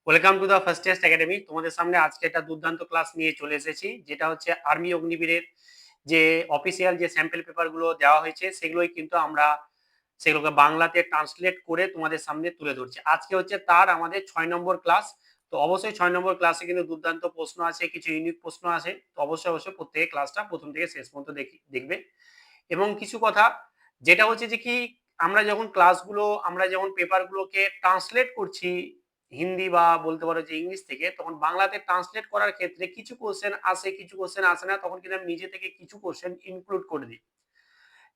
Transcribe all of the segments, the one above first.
Welcome to the first test academy. তোমাদের সামনে আজকে একটা দুর্দান্ত ক্লাস নিয়ে চলে এসেছি, যেটা হচ্ছে আর্মি অগ্নিবীরের যে অফিসিয়াল যে স্যাম্পল পেপারগুলো দেওয়া হয়েছে সেগুলোই কিন্তু আমরা সেগুলোকে বাংলাতে ট্রান্সলেট করে তোমাদের সামনে তুলে ধরছি। আজকে হচ্ছে তার আমাদের 6 নম্বর ক্লাস। তো অবশ্যই 6 নম্বর ক্লাসে কিন্তু দুর্দান্ত প্রশ্ন আছে, কিছু ইউনিক প্রশ্ন আছে। তো অবশ্যই অবশ্যই প্রত্যেকে ক্লাসটা প্রথম থেকে শেষ পর্যন্ত দেখবে। এবং কিছু কথা যেটা হচ্ছে যে কি, আমরা যখন পেপারগুলোকে ট্রান্সলেট করছি হিন্দি বা বলতে পারো যে ইংলিশ থেকে, তখন বাংলাতে ট্রান্সলেট করার ক্ষেত্রে কিছু কোশ্চেন আসে, কিছু কোশ্চেন আসে না। তখন কিন্তু আমি নিজে থেকে কিছু কোশ্চেন ইনক্লুড করে দিই।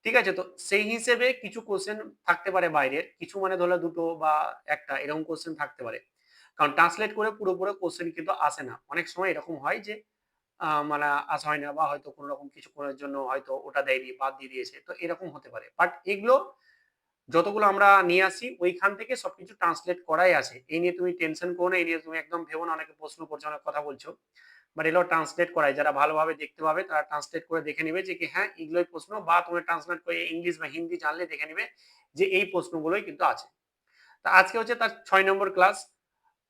ঠিক আছে, তো সেই হিসেবে কিছু কোশ্চেন থাকতে পারে বাইরের, কিছু মানে ধরো দুটো বা একটা এরকম কোশ্চেন থাকতে পারে। কারণ ট্রান্সলেট করে পুরোপুরি কোশ্চেন কিন্তু আসে না। অনেক সময় এরকম হয় যে মানে আসা হয় না, বা হয়তো কোনো রকম কিছু করার জন্য হয়তো ওটা দেয়নি, বাদ দিয়ে দিয়েছে, তো এরকম হতে পারে। বাট এগুলো যতগুলো আমরা নিয়ে আসি ওইখান থেকে সবকিছু ট্রান্সলেট করাই আছে। এই নিয়ে তুমি টেনশন করো না, এই নিয়ে তুমি একদম ভেবো না। অনেকে প্রশ্ন করছে, অনেক কথা বলছো, বাট এগুলো ট্রান্সলেট করাই। যারা ভালোভাবে দেখতে পাবে তারা ট্রান্সলেট করে দেখে নিবে যে কি হ্যাঁ এগুলোই প্রশ্ন, বা তুমি ট্রান্সলেট করে ইংলিশ বা হিন্দি জানলে দেখে নিবে যে এই প্রশ্নগুলোই কিন্তু আছে। তা আজকে হচ্ছে তার 6 নম্বর ক্লাস।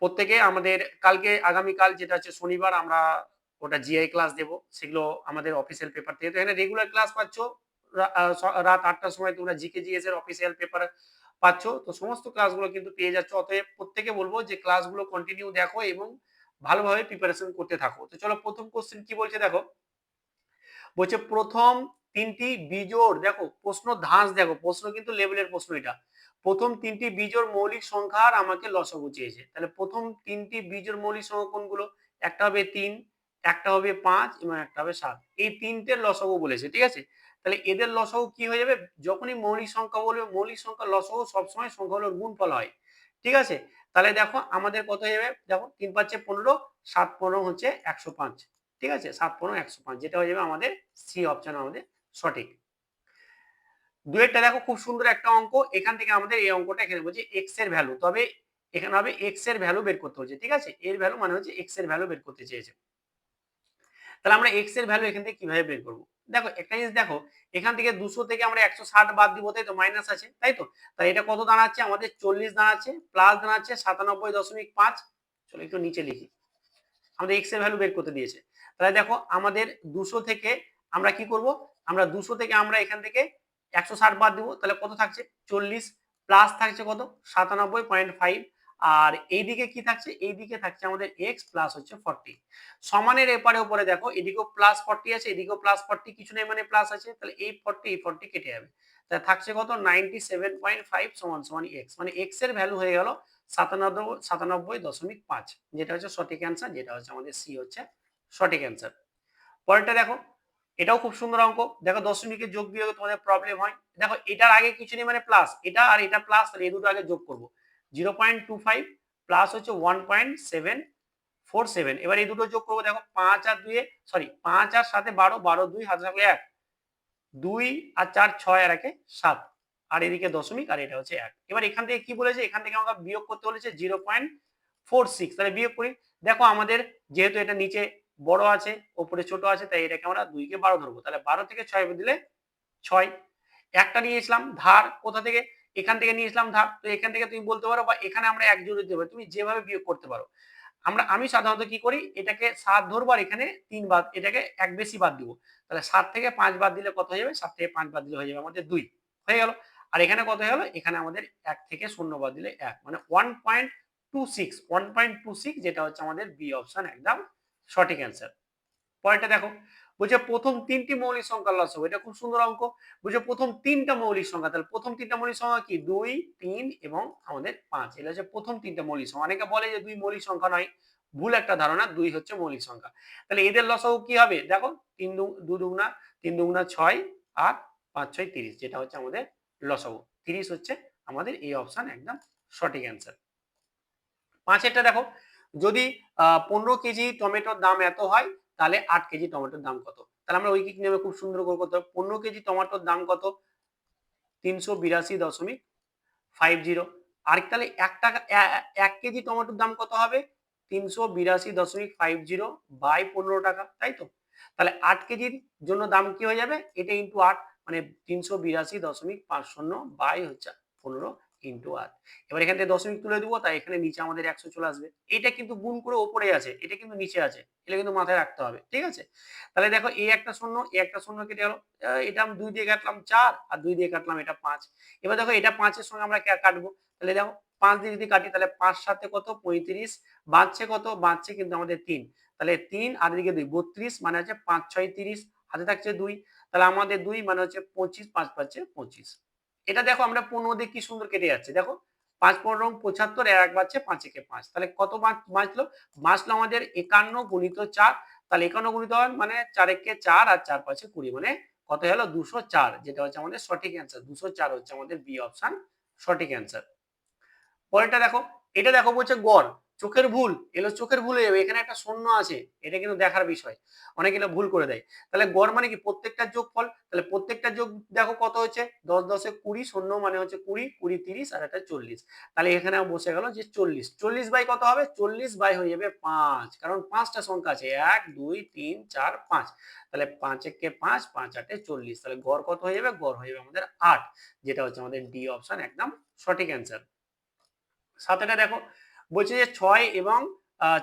প্রত্যেকে আমাদের কালকে আগামীকাল যেটা হচ্ছে শনিবার, আমরা ওটা জিআই ক্লাস দেব। সেগুলো আমাদের অফিসিয়াল পেপার থেকে। তো এখানে রেগুলার ক্লাস পাচ্ছ, রাত 8টার সময় তোমরা জিকে জিএস এর অফিসিয়াল পেপার পাচ্ছ। তো সমস্ত ক্লাসগুলো কিন্তু পেয়ে যাচ্ছ। অতএব প্রত্যেকে বলবো যে ক্লাসগুলো কন্টিনিউ দেখো এবং ভালোভাবে প্রিপারেশন করতে থাকো। তো চলো প্রথম কোশ্চেন কি বলছে দেখো। বলছে প্রথম তিনটি বিজোড়, দেখো প্রশ্ন ধাঁচ, দেখো প্রশ্ন কিন্তু লেভেলের প্রশ্ন এটা। প্রথম তিনটি বিজোড় মৌলিক সংখ্যার আমাকে লসাগু চেয়েছে। তাহলে প্রথম তিনটি বিজোড় মৌলিক সংখ্যা কোনগুলো? একটা হবে 3, একটা হবে 5 এবং একটা হবে 7। এই তিনটের লসাগু বলেছে, ঠিক আছে। তাহলে এদের লসাগু কি হয়ে যাবে? যখনই মৌলিক সংখ্যা বলবে, মৌলিক সংখ্যার লসাগু সবসময় সংখ্যাগুলোর গুণফল হয়, ঠিক আছে। তাহলে দেখো আমাদের কত হয়ে যাবে, দেখো 3 5 15, 7 15 হচ্ছে 105। ঠিক আছে, 7 15 105, যেটা হয়ে যাবে আমাদের সি অপশন আমাদের সঠিক। দুয়েরটা দেখো খুব সুন্দর একটা অঙ্ক। এখান থেকে আমাদের এই অঙ্কটা এখানে বলছে এক্স এর ভ্যালু, তবে এখানে হবে এক্স এর ভ্যালু বের করতে হচ্ছে, ঠিক আছে। এর ভ্যালু মানে হচ্ছে এক্স এর ভ্যালু বের করতে চেয়েছে। তাহলে আমরা এক্স এর ভ্যালু এখান থেকে কিভাবে বের করব? দেখো একটা জিনিস দেখো, এখান থেকে 200 থেকে আমরা 160 বাদ দিব, তাই তো, মাইনাস আছে, তাই তো। তাহলে এটা কত দাঁড়াচ্ছে আমাদের? 40 দাঁড়াচ্ছে, প্লাস দাঁড়াচ্ছে 97.5। চলো একটু নিচে লিখি। আমাদের এক্স এর ভ্যালু বের করতে দিয়েছে। তাহলে দেখো আমাদের 200 থেকে আমরা কি করব, আমরা 200 থেকে আমরা এখান থেকে 160 বাদ দিব, তাহলে কত থাকছে? 40, প্লাস থাকছে কত? 97.5। আর এইদিকে কি থাকছে? এইদিকে থাকছে আমাদের এক্স প্লাস হচ্ছে 40। সমানের এপারে ওপরে দেখো, এদিকেও প্লাস 40 আছে, এদিকেও প্লাস 40, কিছু নেই মানে প্লাস আছে। তাহলে এই 40 এই 40 কেটে যাবে। তাহলে থাকছে কত? 97.5 সমান সমান এক্স, মানে এক্স এর ভ্যালু হয়ে গেল 97.5, যেটা হচ্ছে সঠিক অ্যান্সার, যেটা হচ্ছে আমাদের সি হচ্ছে সঠিক অ্যান্সার। পরেরটা দেখো, এটাও খুব সুন্দর অঙ্ক। দেখো দশমিকের যোগ বিয়োগ তোমাদের প্রবলেম হয়। দেখো এটার আগে কিছু নেই মানে প্লাস, এটা আর এটা প্লাস, তাহলে এই দুটো আগে যোগ করব। 0.25 প্লাস হচ্ছে 1.747। এবার এই দুটো যোগ করবো। দেখো 5 আর 2, সরি 5 আর 7 12, 12 2 হাতে থাকলে 1, 2 আর 4 6 আর 1 7, আর এদিকে দশমিক, আর এটা হচ্ছে 1। এবার এখান থেকে কি বলেছে? এখান থেকে আমাকে বিয়োগ করতে বলেছে 0.46। তাহলে বিয়োগ করি। দেখো আমাদের যেহেতু এটা নিচে বড় আছে উপরে ছোট আছে, তাই এটাকে আমরা 2 কে 12 ধরবো। তাহলে 12 থেকে 6 দিলে 6। একটা নিয়েছিলাম ধার, কোথা থেকে? এখান থেকে নিয়েছিলাম ধার। তো এখান থেকে তুমি বলতে পারো, বা এখানে আমরা 1 জুড়ে দিতে পারি, তুমি যেভাবে বিয়োগ করতে পারো। আমি সাধারণত কি করি, এটাকে 7 ধরবো আর এখানে 3 বাদ, এটাকে 1 বেশি বাদ দিব। তাহলে 7 থেকে 5 বাদ দিলে কত হয়ে যাবে? 7 থেকে 5 বাদ দিলে হয়ে যাবে আমাদের 2, হয়ে গেল। আর এখানে কত হয়ে গেল? এখানে আমাদের 1 থেকে 0 বাদ দিলে 1, মানে 1.26, যেটা হচ্ছে আমাদের বি অপশন একদম সঠিক অ্যান্সার। পরেরটা দেখো, বলছে প্রথম তিনটি মৌলিক সংখ্যার লসাগু। এটা খুব সুন্দর অঙ্ক। বলছে প্রথম তিনটা মৌলিক সংখ্যা, তাহলে প্রথম তিনটা মৌলিক সংখ্যা কি? 2, 3 এবং আমাদের 5। এটা হচ্ছে প্রথম তিনটা মৌলিক সংখ্যা। অনেকে বলে যে 2 মৌলিক সংখ্যা নয়, ভুল একটা ধারণা, 2 হচ্ছে মৌলিক সংখ্যা। তাহলে এদের লসাগু কি হবে? দেখো 2 দুগুণা 3 দুগুণা 6 আর 5 6 30, যেটা হচ্ছে আমাদের লসাগু 30 হচ্ছে আমাদের এই অপশন একদম সঠিক অ্যান্সার। পাঁচেরটা দেখো, যদি 15 কেজি টমেটোর দাম এত হয়, তাহলে 8 কেজি টমেটোর দাম কত? তাহলে আমরা ঐকিক নিয়মে খুব সুন্দর করে করতে হবে। 15 কেজি টমেটোর দাম কত? 382.50। আর তাহলে 1 কেজি টমেটোর দাম কত হবে? 382.50 বাই 15 টাকা, তাই তো। তাহলে 8 কেজির জন্য দাম কি হয়ে যাবে? এটা ইন্টু 8, মানে 382.50 বাই হচ্ছে 15, ইন্টু 8। এবার এখান থেকে দশমিক তুলে দেবো, তাই এখানে নিচে আমাদের 100 চলে আসবে। এটা কিন্তু গুণ করে ওপরে আছে, এটা কিন্তু নিচে আছে, এটা কিন্তু মাথায় রাখতে হবে, ঠিক আছে? তাহলে দেখো এই একটা শূন্য, এই একটা শূন্য কেটে গেল, এটা 2 দিয়ে কাটলাম 4 আর 2 দিয়ে কাটলাম এটা 5। এবার দেখো এটা 5 এর সঙ্গে আমরা কাটবো, তাহলে দেখো 5 দিয়ে যদি কাটি তাহলে 5 সাথে কত 35, বাঁচছে কত, বাঁচছে কিন্তু আমাদের 3, তাহলে 3 আর এদিকে 2 32, মানে হচ্ছে 5 6 30, হাতে থাকছে 2, তাহলে আমাদের 2 মানে হচ্ছে 25, 5 পাচ্ছে 25। এটা দেখো আমরা 15 দিয়ে কি সুন্দর কেটে যাচ্ছে, দেখো 5 15 75, আর 1 বাচ্চে 5 একে 5, তাহলে কত বাঁচলো, বাঁচলো আমাদের 51 গুণিত 4, তাহলে 51 গুণিত 1 মানে 4 একে 4 আর 4 5 20, মানে কত হলো 204, যেটা হচ্ছে আমাদের সঠিক অ্যান্সার। 204 হচ্ছে আমাদের বি অপশন সঠিক অ্যান্সার। পরেরটা দেখো, এটা দেখো বলছে গড়, চোখের ভুল এলো, চোখের ভুল হয়ে যাবে, এখানে একটা শূন্য আছে, এটা কিন্তু দেখার বিষয়, অনেকে এটা ভুল করে দেয়। তাহলে গড় মানে কি প্রত্যেকটা যোগফল, তাহলে প্রত্যেকটা যোগ দেখো কত হচ্ছে 10 10 20, শূন্য মানে হচ্ছে 20 20 30 আর এটা 40, তাহলে এখানে বসে গেল যে 40, 40 বাই কত হবে, 40 বাই হয়ে যাবে 5, কারণ 5টা সংখ্যা আছে 1 2 3 4 5, তাহলে 5 একে 5 5 8 40, তাহলে গড় কত হয়ে যাবে, গড় হয়ে যাবে আমাদের 8, যেটা হচ্ছে আমাদের ডি অপশন একদম সঠিক অ্যান্সার। সাথেটা দেখো বলছে যে 6 এবং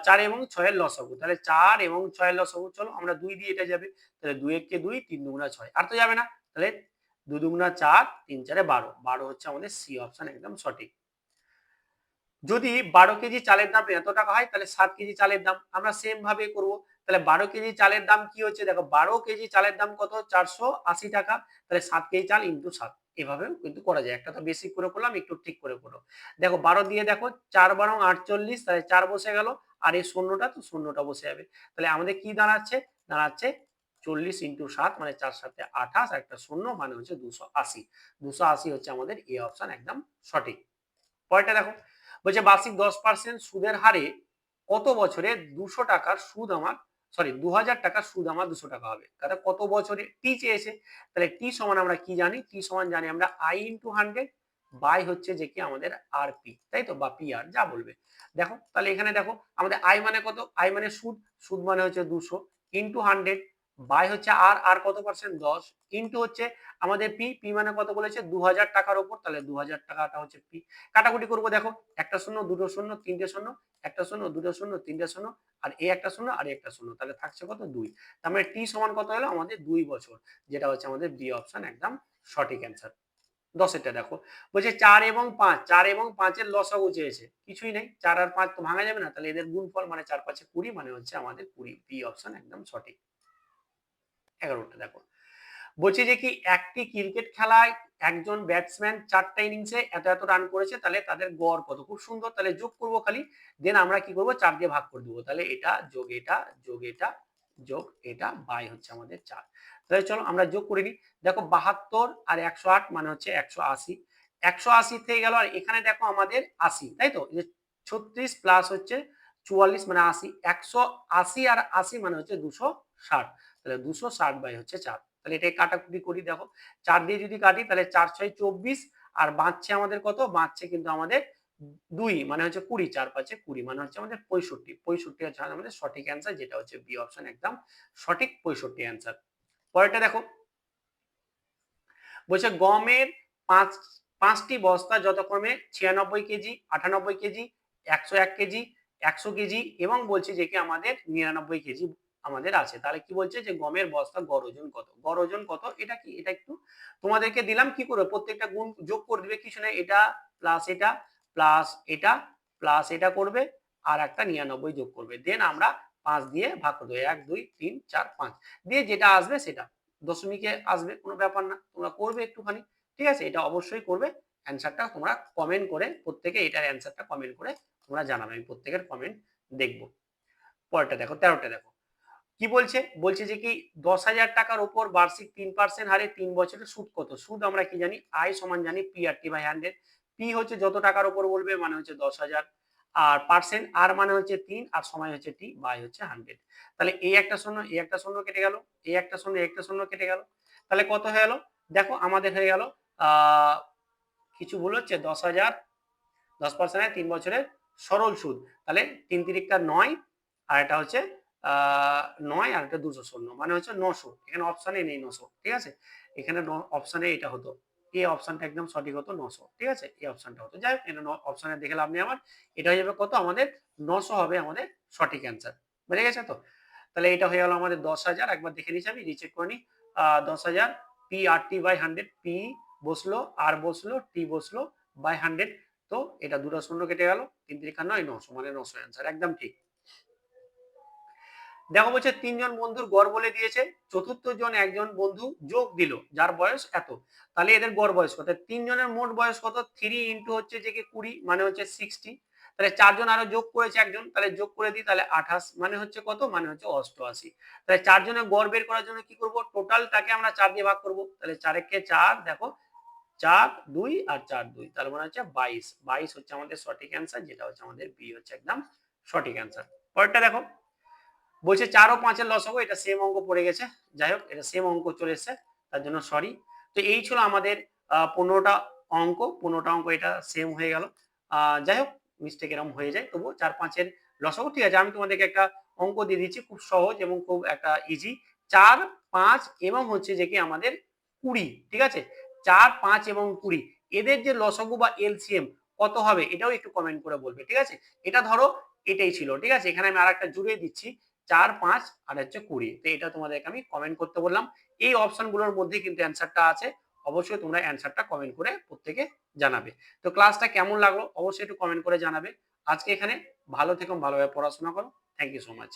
4 এবং 6 এর লসাগু, তাহলে 4 এবং 6 এর লসাগু, চলো আমরা 2 দিয়ে এটা যাবে, তাহলে 2 একে 2 3 দুগুণা 6, আর তো যাবে না, তাহলে 2 দুগুণা 4 3 4 12, 12 হচ্ছে আমাদের সি অপশন একদম সঠিক। যদি 12 কেজি চালের দাম এত টাকা হয়, তাহলে 7 কেজি চালের দাম আমরা সেম ভাবে করব। তাহলে 12 কেজি চালের দাম কি হচ্ছে, দেখো 12 কেজি চালের দাম কত 480 টাকা, তাহলে 7 কেজি চাল ইন্টু 7, এভাবেও কিন্তু করা যায়। একটা তো বেসিক করে করলাম, একটু ঠিক করে করো। দেখো 12 দিয়ে দেখো 4 12 48, তাহলে 4 বসে গেল, আর এই শূন্যটা তো শূন্যটা বসে যাবে, তাহলে আমাদের কি দাঁড়াচ্ছে, দাঁড়াচ্ছে 40 ইন্টু 7 মানে 4 7 28, আর একটা শূন্য মানে হচ্ছে 280, 280 হচ্ছে আমাদের এ অপশন একদম সঠিক। পরেরটা দেখো বলছে বার্ষিক 10% সুদের হারে কত বছরে 200 টাকার সুদ আমার, সরি 2000 টাকার সুদ আমার 200 টাকা হবে, তাহলে কত বছরে টি চেয়েছে, তাহলে টি সমান আমরা কি জানি, টি সমান জানি আমরা আই ইন্টু 100 বাই হচ্ছে যে কি আমাদের আর পি, তাই তো, বা পি আর যা বলবে। দেখো তাহলে এখানে দেখো আমাদের আই মানে কত, আই মানে সুদ, সুদ মানে হচ্ছে 200 ইন্টু 100 বাই হচ্ছে আর, আর কত পার্সেন্ট 10, ইন্টু হচ্ছে আমাদের পি, পি মানে কত বলেছে 2000 টাকার উপর, তাহলে 2000 টাকাটা হচ্ছে পি। কাটাকুটি করবো, দেখো একটা শূন্য দুটো শূন্য তিনটে শূন্য, একটা শূন্য দুটো শূন্য তিনটে শূন্য, আর এই একটা শূন্য আর একটা শূন্য, তাহলে থাকছে কত 2, তার মানে টি সমান কত হলো আমাদের 2 বছর, যেটা হচ্ছে আমাদের বি অপশন একদম সঠিক অ্যান্সার। 10 দেখো বলছে 4 এবং 5, 4 এবং 5 এর লসাগু চেয়েছে, কিছুই নেই, 4 আর 5 তো ভাঙা যাবে না, তাহলে এদের গুণফল মানে 4 5 20, মানে হচ্ছে আমাদের 20, বি অপশন একদম সঠিক। 11টা দেখো বলছে যে কি একটি ক্রিকেট খেলায় একজন ব্যাটসম্যান 4টা ইনিংসে এত এত রান করেছে, তাহলে তাদের গড় কত, খুব সুন্দর, তাহলে যোগ করব খালি, দেন আমরা কি করব 4 দিয়ে ভাগ করে দেবো, তাহলে এটা যোগ এটা যোগ এটা যোগ এটা বাই হচ্ছে আমাদের 4, তাহলে চলো আমরা যোগ করে নিই। দেখো 72 আর 108 মানে হচ্ছে 180, 180 থেকে গেল, আর এখানে দেখো আমাদের 80, তাই তো, এই যে 36 প্লাস হচ্ছে 44 মানে 80, 180 আর 80 মানে হচ্ছে 260, তাহলে 260 বাই হচ্ছে 4, তাহলে এটাই কাটাকুটি করি, দেখো 4 দিয়ে যদি কাটি তাহলে 4 6 24, আর বাঁচছে আমাদের কত, বাঁচছে কিন্তু আমাদের 2 মানে হচ্ছে 20, 4 5 20 মানে হচ্ছে আমাদের 65, 65 হচ্ছে আমাদের সঠিক অ্যান্সার, যেটা হচ্ছে বি অপশন একদম সঠিক 65 অ্যান্সার। পরেরটা দেখো বলছে গমের পাঁচটি বস্তা যথাক্রমে 96 কেজি 98 কেজি 101 কেজি 100 কেজি এবং বলছে যে কি আমাদের 99 কেজি আমাদের আছে, তাহলে কি বলছে যে গমের বস্তা গড় ওজন কত, গড় ওজন কত, এটা কি, এটা একটু তোমাদেরকে দিলাম, কি করে প্রত্যেকটা গুণ যোগ করে দিবে, কিছু না, এটা প্লাস এটা প্লাস এটা প্লাস এটা করবে, আর একটা 99 যোগ করবে, দেন আমরা 5 দিয়ে ভাগ করে দেবো, 1 2 3 4 5 দিয়ে যেটা আসবে সেটা দশমিকে আসবে, কোনো ব্যাপার না, তোমরা করবে একটুখানি, ঠিক আছে, এটা অবশ্যই করবে। অ্যান্সারটা তোমরা কমেন্ট করে প্রত্যেকে এটার অ্যান্সারটা কমেন্ট করে তোমরা জানাবে, আমি প্রত্যেকের কমেন্ট দেখবো। পরেরটা দেখো 13টা দেখো কি বলছে, বলছে যে কি 10,000 টাকার উপর বার্ষিক 3% হারে 3 বছরের সুদ কত, সুদ আমরা কি জানি আই সমান জানি P R T by 100, P হচ্ছে যত টাকার উপর বলবে মানে হচ্ছে 10,000, আর পার্সেন্ট আর মানে হচ্ছে 3, আর সময় হচ্ছে টি বাই হচ্ছে 100, তাহলে এই একটা শূন্য এই একটা শূন্য কেটে গেল, এই একটা শূন্য একটা শূন্য কেটে গেল, তাহলে কত হয়ে গেল, দেখো আমাদের হয়ে গেল কিছু ভুল হচ্ছে 10,000, 10% 3 বছরের সরল সুদ, তাহলে 3 তিরিকটা 9, আর এটা হচ্ছে 9 আর এটা 200 শূন্য মানে হচ্ছে 900, এখানে অপশানে নেই 900, ঠিক আছে, এখানে অপশানে এটা হতো এই অপশনটা একদম সঠিক হতো 900, ঠিক আছে, এই অপশনটা হতো। যাই হোক, এটা অপশনে দেখে লাভ নেই আমার, এটা হয়ে যাবে কত আমাদের 900 হবে আমাদের সঠিক অ্যান্সার। বুঝে গেছে তো? তাহলে এটা হয়ে গেল আমাদের 10,000। একবার দেখে নিচ্ছি, আমি রিচেক করে নিই। 10,000 P R T by 100, P বসলো, আর বসলো, টি বসলো, বাই 100। তো এটা দুটো শূন্য কেটে গেল, 3 3 9, 900, মানে 900 অ্যান্সার, একদম ঠিক। দেখো বলছে তিনজন বন্ধুর গড় বলে দিয়েছে, চতুর্থ জন একজন বন্ধু যোগ দিল যার বয়স এত, তাহলে এদের গড় বয়স কত? তিনজনের মোট বয়স কত? 3 ইন্টু হচ্ছে যে কি 20, মানে হচ্ছে 60। তাহলে চারজন আরো যোগ করেছে একজন, তাহলে যোগ করে দিই, তাহলে 28, মানে হচ্ছে কত? মানে হচ্ছে 88। তাহলে চারজনের গড় বের করার জন্য কি করব? টোটালটাকে আমরা 4 দিয়ে ভাগ করব। তাহলে 4 একে 4, দেখো 4 2 আর 4 2, তাহলে মনে হচ্ছে 22। 22 হচ্ছে আমাদের সঠিক অ্যান্সার, যেটা হচ্ছে আমাদের বি হচ্ছে একদম সঠিক অ্যান্সার। পরেরটা দেখো, বলছে 4 ও 5 এর লসাগু, এটা সেম অঙ্ক পড়ে গেছে, যাই হোক এটা সেম অঙ্ক চলে এসছে, তার জন্য সরি। তো এই ছিল আমাদের 15টা অঙ্ক, 15টা অঙ্ক এটা সেম হয়ে গেল। যাই হোক, মিস্টেক এরকম হয়ে যায়, তবুও 4 5 এর লসাগু ঠিক আছে। আমি তোমাদেরকে একটা অঙ্ক দিয়ে দিচ্ছি, খুব সহজ এবং খুব একটা ইজি। 4 5 এবং হচ্ছে যে কি আমাদের 20, ঠিক আছে, 4 5 এবং 20, এদের যে লসাগু বা এলসিএম কত হবে, এটাও একটু কমেন্ট করে বলবে, ঠিক আছে। এটা ধরো এটাই ছিল, ঠিক আছে, এখানে আমি আরেকটা জুড়ে দিচ্ছি, 4 5 আর হচ্ছে 20। তো এটা তোমাদেরকে আমি কমেন্ট করতে বললাম। এই অপশনগুলোর মধ্যে কিন্তু অ্যান্সারটা আছে, অবশ্যই তোমরা অ্যান্সারটা কমেন্ট করে প্রত্যেকে জানাবে। তো ক্লাসটা কেমন লাগলো অবশ্যই একটু কমেন্ট করে জানাবে। আজকে এখানে ভালো থেকো, ভালোভাবে পড়াশোনা করো। Thank you so much.